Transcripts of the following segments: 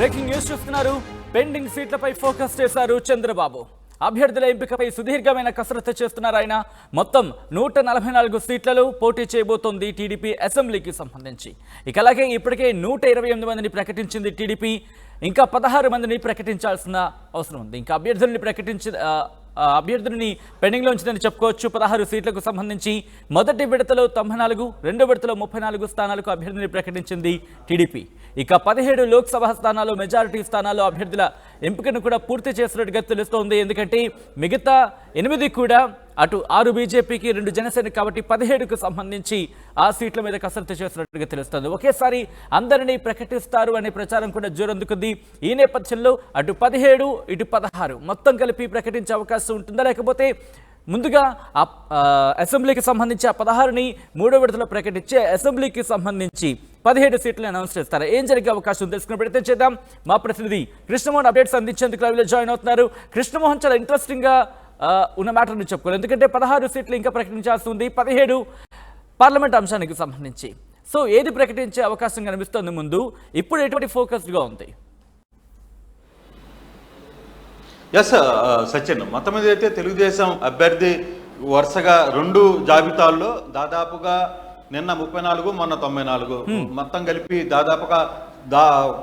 Breaking news చూస్తున్నారు. Pending సీట్లపై focus చేశారు చంద్రబాబు. అభ్యర్థుల ఎంపికపై సుదీర్ఘమైన కసరత్తు చేస్తున్నారు ఆయన. మొత్తం 144 సీట్లలో పోటీ చేయబోతోంది టీడీపీ అసెంబ్లీకి సంబంధించి. ఇక అలాగే ఇప్పటికే 128 మందిని ప్రకటించింది టీడీపీ. ఇంకా 16 మందిని ప్రకటించాల్సిన అవసరం ఉంది. ఇంకా అభ్యర్థులని పెండింగ్లో ఉంచిందని చెప్పుకోవచ్చు. 16 సీట్లకు సంబంధించి మొదటి విడతలో 94, రెండో విడతలో 34 స్థానాలకు అభ్యర్థిని ప్రకటించింది టీడీపీ. ఇక 17 లోక్సభ స్థానాల్లో మెజారిటీ స్థానాల్లో అభ్యర్థుల ఎంపికను కూడా పూర్తి చేసినట్టుగా తెలుస్తోంది. ఎందుకంటే మిగతా 8 కూడా అటు 6 బీజేపీకి 2 జనసేనకి, కాబట్టి 17కు సంబంధించి ఆ సీట్ల మీద కసరత్తు చేసినట్టుగా తెలుస్తుంది. ఒకేసారి అందరినీ ప్రకటిస్తారు అనే ప్రచారం కూడా జోరందుకుంది. ఈ నేపథ్యంలో అటు 17 ఇటు 16 మొత్తం కలిపి ప్రకటించే అవకాశం ఉంటుందా, లేకపోతే ముందుగా అసెంబ్లీకి సంబంధించి ఆ 16ని మూడో విడతలో ప్రకటించే అసెంబ్లీకి సంబంధించి 17 సీట్లను అనౌన్స్ చేస్తారా? ఏం జరిగే అవకాశం తెలుసుకునే ప్రయత్నం చేద్దాం. మా ప్రతినిధి కృష్ణమోహన్ అప్డేట్స్ అందించేందుకు లైవ్లో జాయిన్ అవుతున్నారు. కృష్ణమోహన్, చాలా ఇంట్రెస్టింగ్గా ఉన్న మ్యాటర్ని చెప్పుకోవాలి. ఎందుకంటే 16 సీట్లు ఇంకా ప్రకటించాల్సి ఉంది 17 పార్లమెంట్ అంశానికి సంబంధించి. సో ఏది ప్రకటించే అవకాశం కనిపిస్తోంది ముందు? ఇప్పుడు ఎటువంటి ఫోకస్డ్గా ఉంది? ఎస్ సచిన్, మొత్తం మీద అయితే తెలుగుదేశం అభ్యర్థి వరుసగా 2 జాబితాల్లో దాదాపుగా నిన్న 34, మొన్న 94 మొత్తం కలిపి దాదాపుగా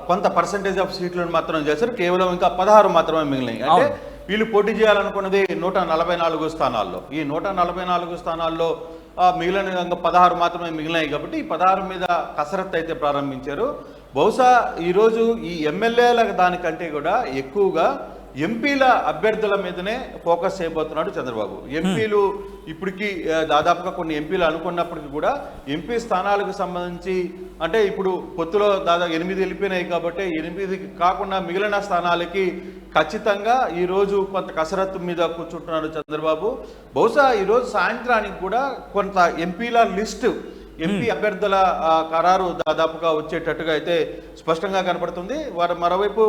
కొంత పర్సంటేజ్ ఆఫ్ సీట్లను మాత్రం చేశారు. కేవలం ఇంకా 16 మాత్రమే మిగిలినాయి. అంటే వీళ్ళు పోటీ చేయాలనుకున్నది 144 స్థానాల్లో. ఈ 144 స్థానాల్లో మిగిలిన 16 మాత్రమే మిగిలినాయి. కాబట్టి ఈ 16 మీద కసరత్తు అయితే ప్రారంభించారు. బహుశా ఈరోజు ఈ ఎమ్మెల్యేల దానికంటే కూడా ఎక్కువగా ఎంపీల అభ్యర్థుల మీదనే ఫోకస్ చేయబోతున్నాడు చంద్రబాబు. ఎంపీలు ఇప్పటికీ దాదాపుగా కొన్ని ఎంపీలు అనుకున్నప్పటికీ కూడా ఎంపీ స్థానాలకు సంబంధించి, అంటే ఇప్పుడు పొత్తులో దాదాపు 8 వెళ్ళిపోయినాయి కాబట్టి 8 కాకుండా మిగిలిన స్థానాలకి ఖచ్చితంగా ఈరోజు కొంత కసరత్తు మీద కూర్చుంటున్నాడు చంద్రబాబు. బహుశా ఈరోజు సాయంత్రానికి కూడా కొంత ఎంపీల లిస్టు, ఎంపీ అభ్యర్థుల ఖరారు దాదాపుగా వచ్చేటట్టుగా అయితే స్పష్టంగా కనపడుతుంది. మరోవైపు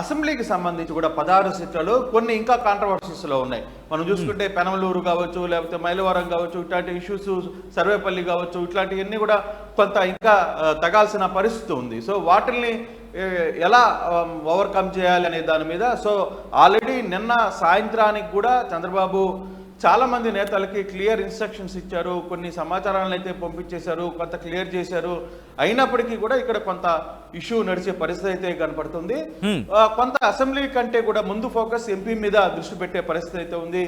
అసెంబ్లీకి సంబంధించి కూడా 16 సీట్లలో కొన్ని ఇంకా కాంట్రవర్సీస్లో ఉన్నాయి. మనం చూసుకుంటే పెనమలూరు కావచ్చు, లేకపోతే మైలవరం కావచ్చు, ఇట్లాంటి ఇష్యూస్, సర్వేపల్లి కావచ్చు, ఇట్లాంటివన్నీ కూడా కొంత ఇంకా తగాల్సిన పరిస్థితి ఉంది. సో వాటిల్ని ఎలా ఓవర్కమ్ చేయాలి అనే దాని మీద ఆల్రెడీ నిన్న సాయంత్రానికి కూడా చంద్రబాబు చాలా మంది నేతలకి క్లియర్ ఇన్స్ట్రక్షన్స్ ఇచ్చారు. కొన్ని సమాచారాలను అయితే పంపించేశారు, కొంత క్లియర్ చేశారు. అయినప్పటికీ కూడా ఇక్కడ కొంత ఇష్యూ నడిచే పరిస్థితి అయితే కనపడుతుంది. కొంత అసెంబ్లీ కంటే కూడా ముందు ఫోకస్ ఎంపీ మీద దృష్టి పెట్టే పరిస్థితి అయితే ఉంది.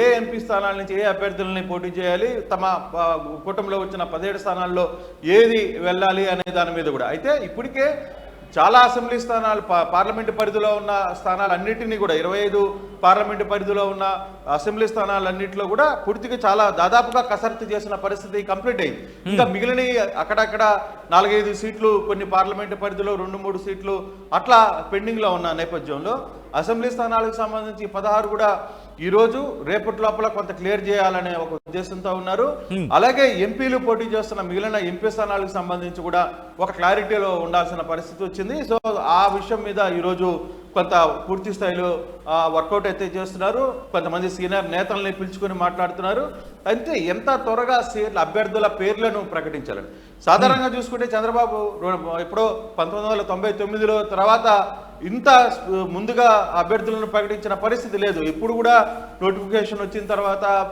ఏ ఎంపీ స్థానాల నుంచి ఏ అభ్యర్థులని పోటీ చేయాలి, తమ కూటమిలో వచ్చిన 17 స్థానాల్లో ఏది వెళ్ళాలి అనే దాని మీద కూడా. అయితే ఇప్పటికే చాలా అసెంబ్లీ స్థానాలు, పార్లమెంటు పరిధిలో ఉన్న స్థానాలన్నింటినీ కూడా 25 పార్లమెంటు పరిధిలో ఉన్న అసెంబ్లీ స్థానాలన్నింటిలో కూడా పూర్తిగా చాలా దాదాపుగా కసరత్తు చేసిన పరిస్థితి కంప్లీట్ అయింది. ఇంకా మిగిలిన అక్కడక్కడ 4-5 సీట్లు, కొన్ని పార్లమెంటు పరిధిలో 2-3 సీట్లు అట్లా పెండింగ్లో ఉన్న నేపథ్యంలో అసెంబ్లీ స్థానాలకు సంబంధించి 16 కూడా ఈరోజు రేపటి లోపల కొంత క్లియర్ చేయాలనే ఒక ఉద్దేశంతో ఉన్నారు. అలాగే ఎంపీలు పోటీ చేస్తున్న మిగిలిన ఎంపీ స్థానాలకు సంబంధించి కూడా ఒక క్లారిటీలో ఉండాల్సిన పరిస్థితి వచ్చింది. సో ఆ విషయం మీద ఈరోజు కొంత పూర్తి స్థాయిలో వర్కౌట్ అయితే చేస్తున్నారు. కొంతమంది సీనియర్ నేతల్ని పిలుచుకొని మాట్లాడుతున్నారు. అయితే ఎంత త్వరగా అభ్యర్థుల పేర్లను ప్రకటించాలని. సాధారణంగా చూసుకుంటే చంద్రబాబు ఎప్పుడో 1999లో తర్వాత ఇంత ముందుగా అభ్యర్థులను ప్రకటించిన పరిస్థితి లేదు. ఇప్పుడు కూడా నోటిఫికేషన్ వచ్చిన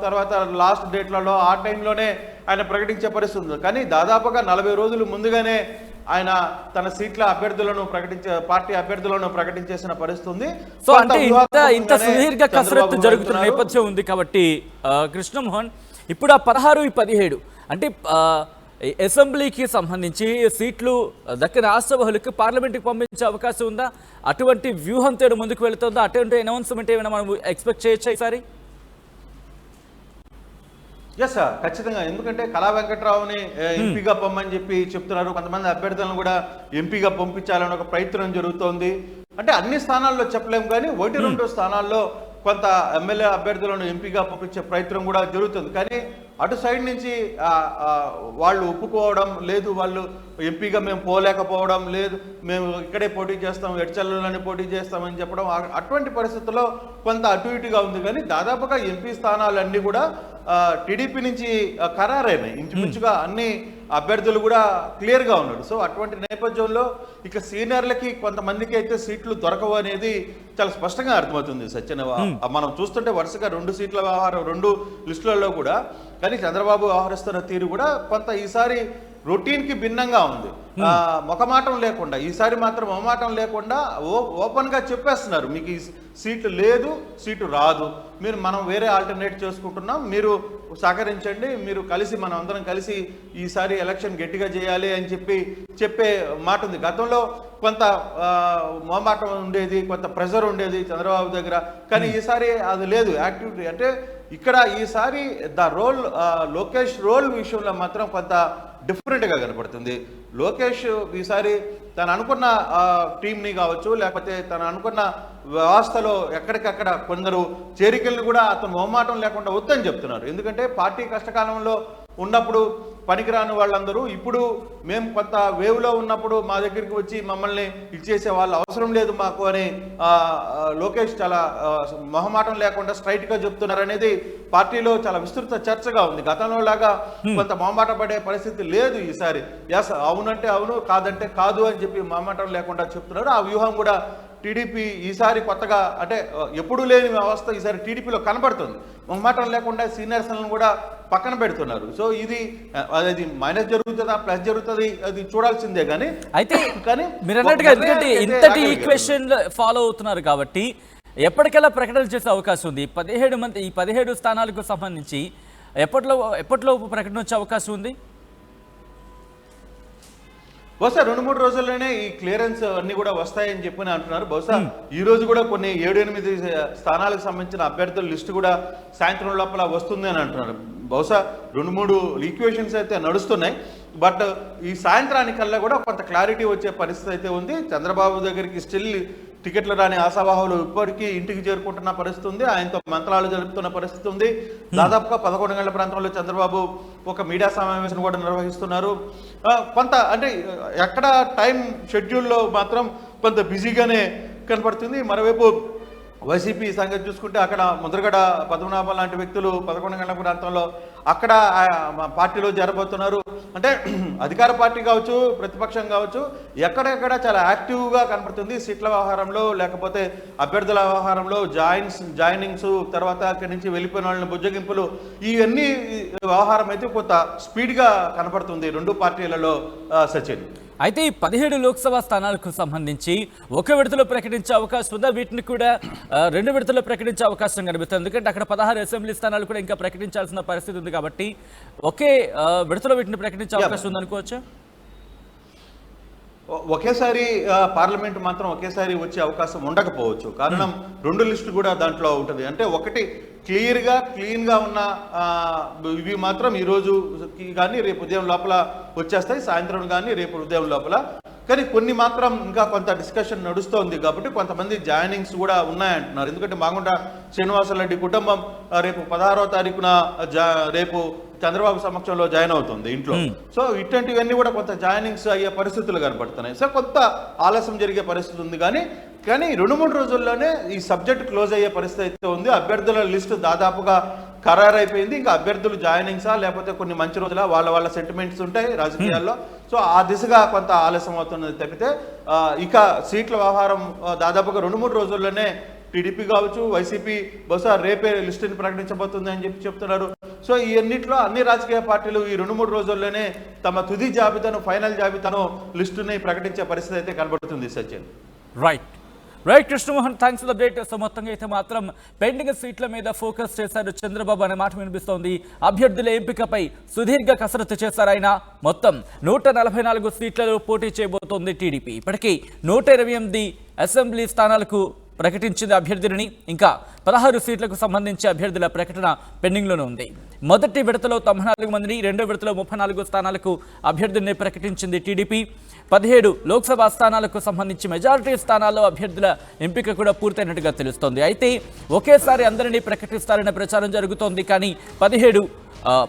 తర్వాత లాస్ట్ డేట్లలో ఆ టైంలోనే ఆయన ప్రకటించే పరిస్థితి ఉంది. కానీ దాదాపుగా 40 రోజులు ముందుగానే ఆయన తన సీట్ల అభ్యర్థులను పార్టీ అభ్యర్థులను ప్రకటించేసిన పరిస్థితి ఉంది. సో అంటే ఇంత సుదీర్ఘ కసరత్తు జరుగుతున్న నేపథ్యం ఉంది కాబట్టి కృష్ణమోహన్, ఇప్పుడు ఆ 16, 17 అంటే అసెంబ్లీకి సంబంధించి సీట్లు దక్కిన రాష్ట్రసభలకు పార్లమెంట్కి పంపించే అవకాశం ఉందా? అటువంటి వ్యూహంతో ముందుకు వెళుతుందా? అటువంటి అనౌన్స్మెంట్ ఏమైనా మనం ఎక్స్పెక్ట్ చేయొచ్చా ఈసారి? ఎస్ సార్, ఖచ్చితంగా. ఎందుకంటే కళా వెంకట్రావుని ఎంపీగా పంపని చెప్తున్నారు. కొంతమంది అభ్యర్థులను కూడా ఎంపీగా పంపించాలని ఒక ప్రయత్నం జరుగుతోంది. అంటే అన్ని స్థానాల్లో చెప్పలేము, కానీ 1-2 స్థానాల్లో కొంత ఎమ్మెల్యే అభ్యర్థులను ఎంపీగా పంపించే ప్రయత్నం కూడా జరుగుతుంది. కానీ అటు సైడ్ నుంచి వాళ్ళు ఒప్పుకోవడం లేదు, వాళ్ళు ఎంపీగా మేము పోలేకపోవడం లేదు, మేము ఇక్కడే పోటీ చేస్తాం, ఎడ్చల్లోనే పోటీ చేస్తామని చెప్పడం, అటువంటి పరిస్థితుల్లో కొంత అటు ఇటుగా ఉంది. కానీ దాదాపుగా ఎంపీ స్థానాలన్నీ కూడా టీడీపీ నుంచి ఖరారైనాయి. ఇంచుమించుగా అన్ని అభ్యర్థులు కూడా క్లియర్గా ఉన్నాడు. సో అటువంటి నేపథ్యంలో ఇక సీనియర్లకి కొంతమందికి అయితే సీట్లు దొరకవు అనేది చాలా స్పష్టంగా అర్థమవుతుంది సత్యన. మనం చూస్తుంటే వరుసగా 2 సీట్ల వ్యవహారం 2 లిస్టులలో కూడా, కానీ చంద్రబాబు వ్యవహరిస్తున్న తీరు కూడా కొంత ఈసారి రొటీన్ కి భిన్నంగా ఉంది. మొకమాటం లేకుండా, ఈసారి మాత్రం మొహమాటం లేకుండా ఓపెన్ గా చెప్పేస్తున్నారు, మీకు ఈ సీటు లేదు, సీటు రాదు, మనం వేరే ఆల్టర్నేట్ చేసుకుంటున్నాం, మీరు సహకరించండి, మీరు కలిసి మనం అందరం కలిసి ఈసారి ఎలక్షన్ గట్టిగా చేయాలి అని చెప్పే మాట ఉంది. గతంలో కొంత మొహమాటం ఉండేది, కొంత ప్రెషర్ ఉండేది చంద్రబాబు దగ్గర, కానీ ఈసారి అది లేదు. యాక్టివిటీ అంటే ఇక్కడ ఈసారి లోకేష్ రోల్ విషయంలో మాత్రం కొంత డిఫరెంట్గా కనపడుతుంది. లోకేష్ ఈసారి తను అనుకున్న టీంని కావచ్చు, లేకపోతే తను అనుకున్న వ్యవస్థలో ఎక్కడికక్కడ కొందరు చేరికలను కూడా అతను మొహమాటం లేకుండా వద్దని చెప్తున్నారు. ఎందుకంటే పార్టీ కష్టకాలంలో ఉన్నప్పుడు పనికిరాని వాళ్ళందరూ ఇప్పుడు మేము కొంత వేవ్లో ఉన్నప్పుడు మా దగ్గరికి వచ్చి మమ్మల్ని ఇచ్చేసే వాళ్ళు అవసరం లేదు మాకు అని లోకేష్ చాలా మొహమాటం లేకుండా స్ట్రైట్గా చెప్తున్నారు అనేది పార్టీలో చాలా విస్తృత చర్చగా ఉంది. గతంలో లాగా కొంత మొహమాట పడే పరిస్థితి లేదు ఈసారి. ఎస్ అవునంటే అవును, కాదంటే కాదు అని చెప్పి మొహమాటం లేకుండా చెప్తున్నారు. ఆ వ్యూహం కూడా టీడీపీ ఈసారి కొత్తగా, అంటే ఎప్పుడూ లేని వ్యవస్థ ఈసారి టీడీపీలో కనబడుతుంది. మొహమాటం లేకుండా సీనియర్స్లను కూడా పక్కన పెడుతున్నారు. సో ఇది అది మైనస్ జరుగుతుందా ప్లస్ జరుగుతుంది అది చూడాల్సిందే. కానీ మీరు అన్నట్టుగా ఎందుకంటే ఇంతటి ఈక్వేషన్ ఫాలో అవుతున్నారు కాబట్టి ఎప్పటికెలా ప్రకటనలు చేసే అవకాశం ఉంది. 17 స్థానాలకు సంబంధించి ఎప్పటిలోపు ప్రకటన వచ్చే అవకాశం ఉంది. బహుశా 2-3 రోజుల్లోనే ఈ క్లియరెన్స్ అన్ని కూడా వస్తాయని చెప్పని అంటున్నారు. బహుశా ఈ రోజు కూడా కొన్ని 7-8 స్థానాలకు సంబంధించిన అభ్యర్థుల లిస్టు కూడా సాయంత్రం లోపల వస్తుంది అని అంటున్నారు. బహుశా 2-3 ఈక్వేషన్స్ అయితే నడుస్తున్నాయి. బట్ ఈ సాయంత్రానికల్లా కూడా కొంత క్లారిటీ వచ్చే పరిస్థితి అయితే ఉంది. చంద్రబాబు దగ్గరికి స్టిల్ టికెట్లు రాని ఆశావాహులు ఇప్పటికీ ఇంటికి చేరుకుంటున్న పరిస్థితి ఉంది. ఆయనతో మంత్రాలు జరుపుతున్న పరిస్థితి ఉంది. దాదాపుగా 11 గంటల ప్రాంతంలో చంద్రబాబు ఒక మీడియా సమావేశం కూడా నిర్వహిస్తున్నారు. కొంత అంటే ఎక్కడ టైం షెడ్యూల్లో మాత్రం కొంత బిజీగానే కనపడుతుంది. మరోవైపు వైసీపీ సంగతి చూసుకుంటే అక్కడ ముద్రగడ పద్మనాభం లాంటి వ్యక్తులు 11 గంటల ప్రాంతంలో అక్కడ పార్టీలో చేరబోతున్నారు. అంటే అధికార పార్టీ కావచ్చు, ప్రతిపక్షం కావచ్చు, ఎక్కడెక్కడ చాలా యాక్టివ్గా కనపడుతుంది. సీట్ల వ్యవహారంలో, లేకపోతే అభ్యర్థుల వ్యవహారంలో, జాయినింగ్స్, తర్వాత అక్కడి నుంచి వెళ్ళిపోయిన వాళ్ళని బుజ్జగింపులు, ఇవన్నీ వ్యవహారం అయితే కొంత స్పీడ్గా కనపడుతుంది 2 పార్టీలలో సచిన్. అయితే ఈ 17 లోక్సభ స్థానాలకు సంబంధించి ఒక విడతలో ప్రకటించే అవకాశం ఉందా? వీటిని కూడా 2 విడతలో ప్రకటించే అవకాశం కనిపిస్తుంది. ఎందుకంటే అక్కడ 16 అసెంబ్లీ స్థానాలు కూడా ఇంకా ప్రకటించాల్సిన పరిస్థితి ఉంది కాబట్టి ఒకే విడతలో వీటిని ప్రకటించే అవకాశం ఉందనుకోవచ్చు. ఒకేసారి పార్లమెంట్ మాత్రం ఒకేసారి వచ్చే అవకాశం ఉండకపోవచ్చు. కారణం 2 లిస్టులు కూడా దాంట్లో ఉంటుంది. అంటే ఒకటి క్లీన్గా ఉన్న ఇవి మాత్రం ఈరోజు కానీ రేపు ఉదయం లోపల వచ్చేస్తాయి, సాయంత్రం కానీ రేపు ఉదయం లోపల. కానీ కొన్ని మాత్రం ఇంకా కొంత డిస్కషన్ నడుస్తోంది కాబట్టి కొంతమంది జాయినింగ్స్ కూడా ఉన్నాయంటున్నారు. ఎందుకంటే మాగుంట శ్రీనివాసరెడ్డి కుటుంబం రేపు 16వ తారీఖున రేపు చంద్రబాబు సమక్షంలో జాయిన్ అవుతుంది ఇంట్లో. సో ఇట్లాంటివన్నీ కూడా కొంత జాయినింగ్స్ అయ్యే పరిస్థితులు కనపడుతున్నాయి. సో కొంత ఆలస్యం జరిగే పరిస్థితి ఉంది. కానీ 2-3 రోజుల్లోనే ఈ సబ్జెక్ట్ క్లోజ్ అయ్యే పరిస్థితి అయితే ఉంది. అభ్యర్థుల లిస్టు దాదాపుగా ఖరారైపోయింది. ఇంకా అభ్యర్థులు జాయినింగ్సా లేకపోతే కొన్ని మంచి రోజుల వాళ్ళ సెంటిమెంట్స్ ఉంటాయి రాజకీయాల్లో. సో ఆ దిశగా కొంత ఆలస్యం అవుతున్నది తప్పితే ఇక సీట్ల వ్యవహారం దాదాపుగా 2-3 రోజుల్లోనే టీడీపీ కావచ్చు, వైసీపీ బహుశా రేపే లిస్టుని ప్రకటించబోతుంది అని చెప్తున్నారు. సో ఈ అన్నింటిలో అన్ని రాజకీయ పార్టీలు ఈ 2-3 రోజుల్లోనే తమ తుది జాబితాను, ఫైనల్ జాబితాను, లిస్టుని ప్రకటించే పరిస్థితి అయితే కనబడుతుంది Sachin. Right Krishnamohan, thanks for the update. So మొత్తంగా అయితే మాత్రం పెండింగ్ సీట్ల మీద ఫోకస్ చేశారు చంద్రబాబు అనే మాట వినిపిస్తోంది. అభ్యర్థుల ఎంపికపై సుదీర్ఘ కసరత్తు చేశారు ఆయన. మొత్తం 144 సీట్లలో పోటీ చేయబోతోంది టీడీపీ. ఇప్పటికీ 128 అసెంబ్లీ స్థానాలకు ప్రకటించింది అభ్యర్థులని. ఇంకా 16 సీట్లకు సంబంధించి అభ్యర్థుల ప్రకటన పెండింగ్లోనే ఉంది. మొదటి విడతలో 94 మందిని, రెండో విడతలో 34 స్థానాలకు అభ్యర్థుల్ని ప్రకటించింది టీడీపీ. 17 లోక్సభ స్థానాలకు సంబంధించి మెజారిటీ స్థానాల్లో అభ్యర్థుల ఎంపిక కూడా పూర్తయినట్టుగా తెలుస్తోంది. అయితే ఒకేసారి అందరినీ ప్రకటిస్తారనే ప్రచారం జరుగుతోంది. కానీ 17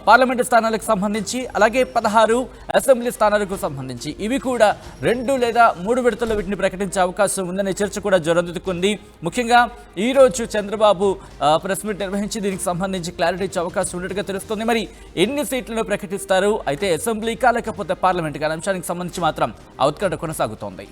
పార్లమెంటు స్థానాలకు సంబంధించి, అలాగే 16 అసెంబ్లీ స్థానాలకు సంబంధించి ఇవి కూడా 2 లేదా 3 విడతల్లో వీటిని ప్రకటించే అవకాశం ఉందనే చర్చ కూడా జోరందుకుంది. ముఖ్యంగా ఈరోజు చంద్రబాబు ప్రెస్ మీట్ నిర్వహించి దీనికి సంబంధించి క్లారిటీ ఇచ్చే అవకాశం ఉన్నట్టుగా తెలుస్తుంది. మరి ఎన్ని సీట్లను ప్రకటిస్తారు, అయితే అసెంబ్లీకా లేకపోతే పార్లమెంటుకా అనే అంశానికి సంబంధించి మాత్రం ఉత్కంఠ కొనసాగుతోంది.